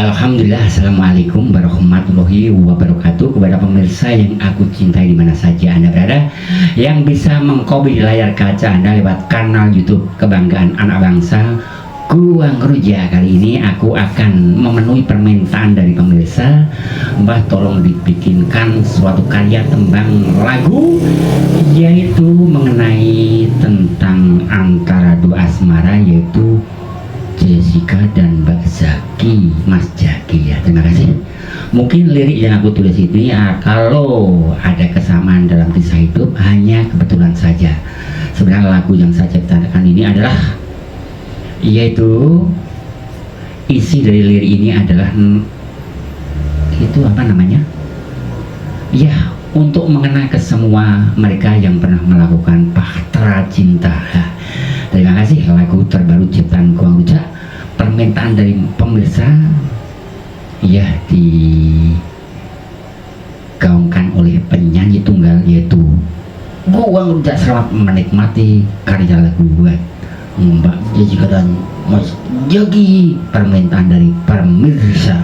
Alhamdulillah, assalamualaikum warahmatullahi wabarakatuh. Kepada pemirsa yang aku cintai di mana saja Anda berada, yang bisa mengkobi di layar kaca Anda lewat kanal YouTube Kebanggaan Anak Bangsa Gua Ngeruja. Kali ini aku akan memenuhi permintaan dari pemirsa, Mbah tolong dibikinkan suatu karya tembang lagu, yaitu mengenai tentang antara dua asmara, yaitu Jessica dan Mbak Zaki, Mas Jaki ya. Terima kasih. Mungkin lirik yang aku tulis ini kalau ada kesamaan dalam kisah hidup hanya kebetulan saja. Sebenarnya lagu yang saya ciptakan ini adalah, yaitu isi dari lirik ini adalah itu apa namanya? Ya, untuk mengena ke semua mereka yang pernah melakukan bahtera cinta. Terima kasih. Lagu terbaru ciptaan Gua Ngeruja, permintaan dari pemirsa, ya, digaungkan oleh penyanyi tunggal yaitu Gua Ngeruja. Selamat menikmati karya lagu buat Mbak Jessica dan Mas Jaki, permintaan dari pemirsa.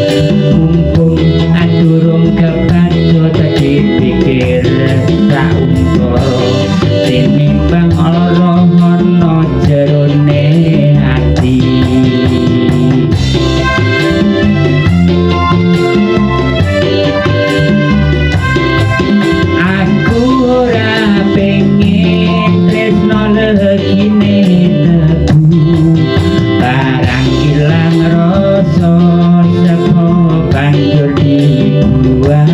mumpung aturung kepacut dipikir tak umpara tinimbang lara ana jerone ati. Aku ora pengen tresno legine tebu barang ilang rasa saka banjur dibuang.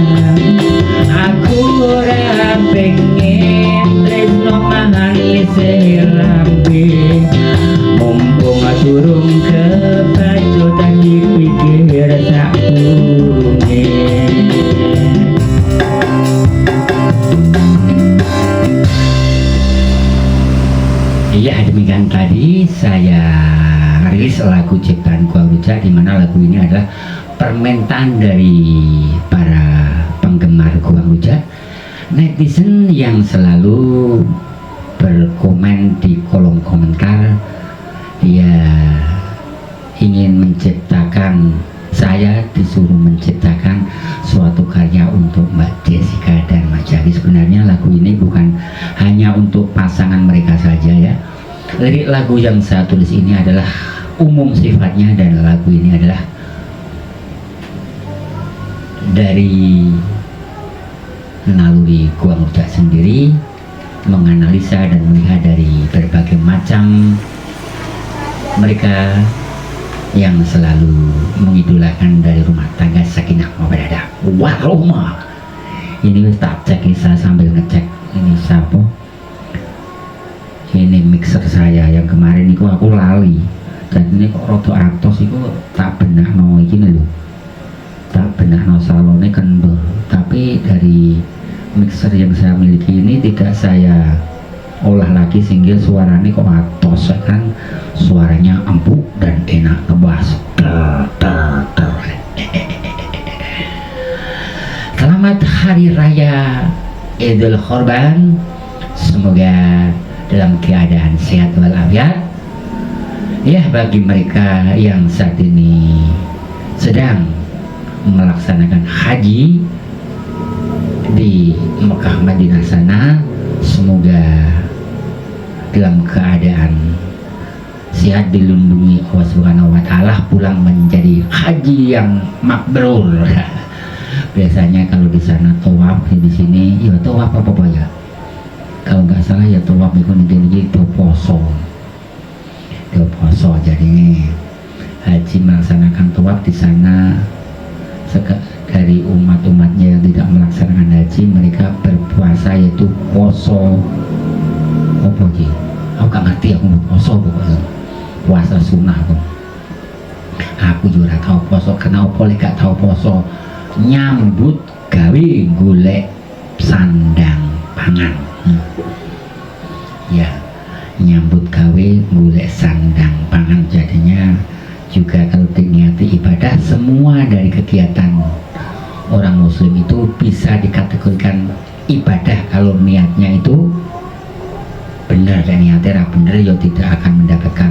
Aku ora pengen tresno manis lambe mumpung durung kepacut dipikir sakdurunge. Iya, demikian tadi saya rilis lagu ciptaan Gua Rujak, di mana lagu ini adalah permintaan dari para penggemar Gua Rujak, netizen yang selalu berkomen di kolom komentar. Dia ingin menciptakan, saya disuruh menciptakan suatu karya untuk Mbak Jessica dan Mas Jaki. Sebenarnya lagu ini bukan hanya untuk pasangan mereka saja ya. Lirik lagu yang saya tulis ini adalah umum sifatnya, dan lagu ini adalah dari naluri Gua Rujak sendiri, menganalisa dan melihat dari berbagai macam mereka yang selalu mengidolakan dari rumah tangga sakinah mawaddah warahmah. Ini tak cek, saya sambil ngecek ini siapa, ini mixer saya yang kemarin itu aku lali, dan ini kok roto atos itu tak benar no ini loh, tak benar no salonnya kendor, tapi dari mixer yang saya miliki ini tidak saya olah lagi sehingga suaranya kok atos kan, suaranya empuk dan enak ngebahas. Selamat Hari Raya Idul Kurban, semoga dalam keadaan sehat walafiat ya. Bagi mereka yang saat ini sedang melaksanakan haji di Mekah Madinah sana, semoga dalam keadaan sehat, dilindungi Allah Subhanahu wa Ta'ala, pulang menjadi haji yang makbrur. Biasanya kalau di sana tawaf, di sini ya tawaf apa ya, kalau nggak salah ya tawaf itu nanti do poso, jadinya haji melaksanakan tawaf di sana. Dari umat-umatnya yang tidak melaksanakan haji, mereka berpuasa yaitu poso apa sih, aku gak ngerti, aku mau poso pokoknya puasa sunnah kok. Aku juga tahu poso, kenapa gak tahu poso, nyambut gawe golek sandang pangan. Ya, nyambut gawe golek sandang pangan, jadinya juga kalau diniati ibadah, semua dari kegiatan orang muslim itu bisa dikategorikan ibadah kalau niatnya itu benar, dan niatnya benar ya tidak akan mendapatkan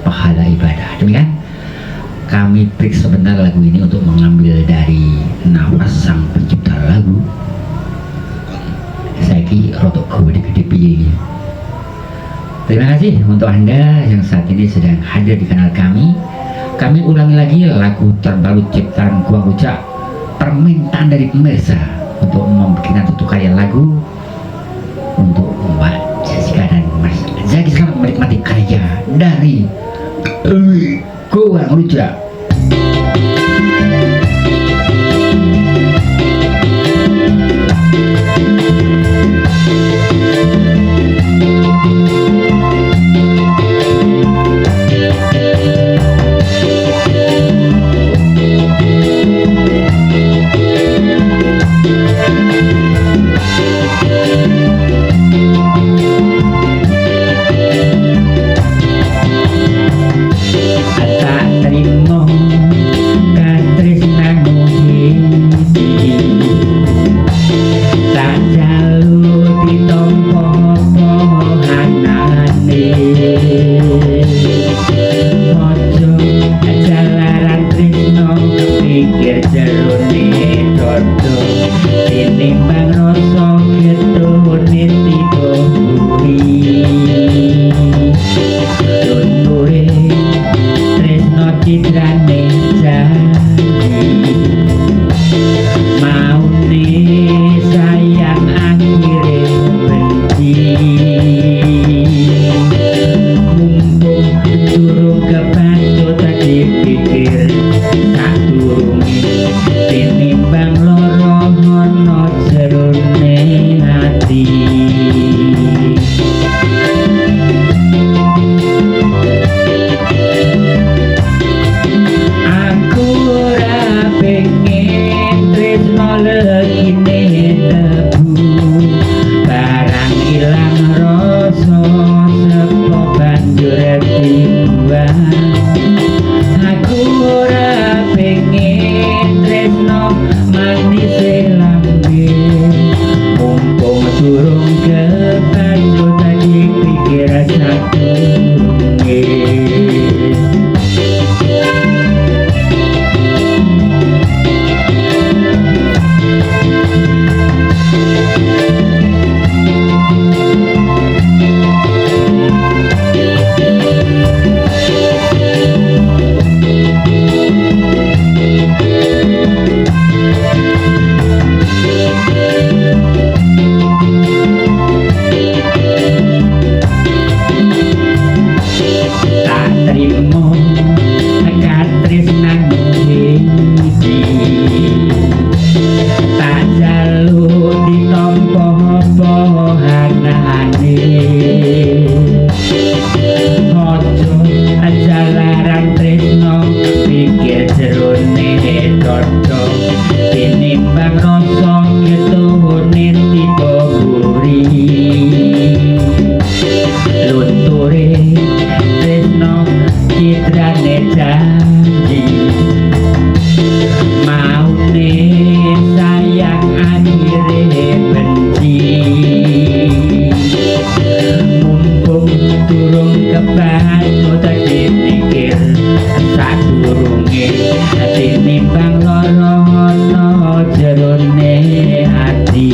pahala ibadah. Demikian kami break sebentar lagu ini untuk mengambil dari nafas sang pencipta lagu. Saya ki rotok gede-gede piye. Terima kasih untuk Anda yang saat ini sedang hadir di kanal kami. Kami ulangi lagi lagu terbaru ciptaan Gua Rujak, permintaan dari pemirsa untuk membuat satu karya lagu untuk Mbak Jessica dan Mas Jaki. Selamat menikmati karya dari Gua Rujak. Tak terima pikir jerone dodo tinimbang rasa getone tiba buri lunture tresno citrane janji maune sayang akhire benci mumpung durung kepacut dipikir sadurunge tinimbang lara ana jerone ati aku ora pengen tresno legine tebu barang ilang rasa sepo banjur dibuang aku ora pengen tresno manis lambe mumpung durung kepacut dipikir sadurunge tinimbang rasa getone tiba buri lunture tresno citrane janji maune sayang akhire benci mumpung durung kepacut dipikir sadurunge tinimbang lara ana jerone ati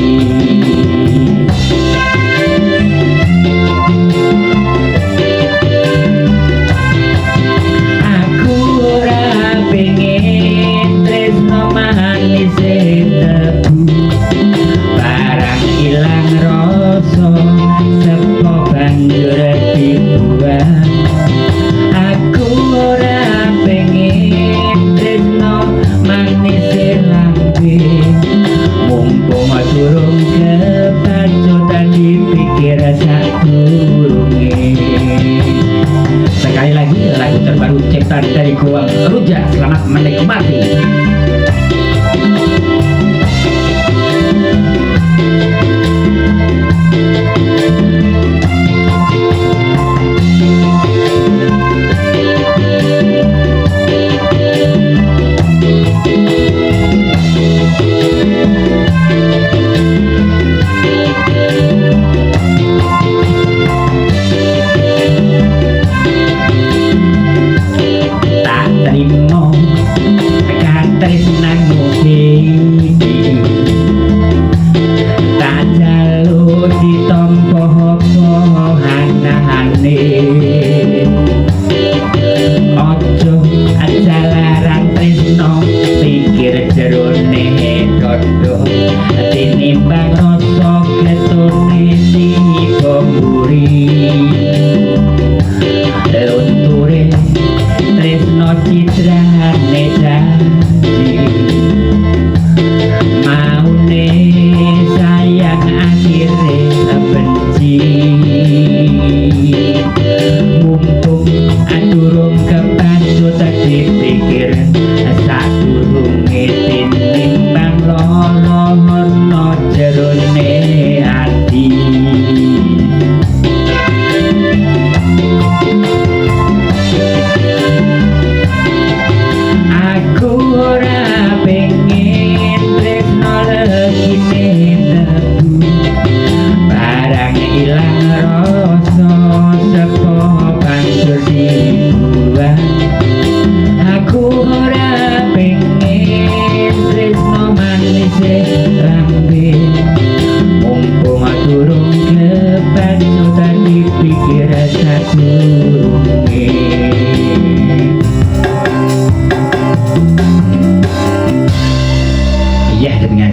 aku ora pengen tresno manis tebu barang ilang rasa sepo banjur dibuang aku ora pengen tresno manis lambe mumpung durung kepacut dipikir sadurunge. Sekali lagi lagu terbaru ciptaan dari gua Ruja, selamat menikmati. tinimbang rasa getone tiba buri lunture tresno citrane janji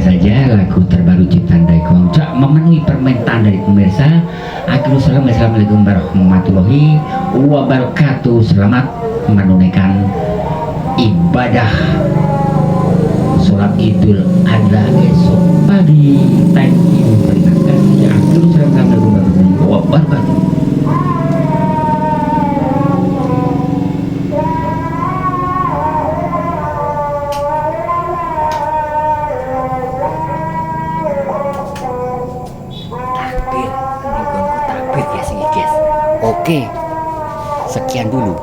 saja lagu terbaru ciptaan dari Kongcak memenuhi permintaan dari pemirsa. Assalamualaikum warahmatullahi wabarakatuh. Selamat menunaikan ibadah sholat Idul Adha esok pagi. Thank you, terima kasih. Assalamualaikum warahmatullahi wabarakatuh. Oke, sekian dulu.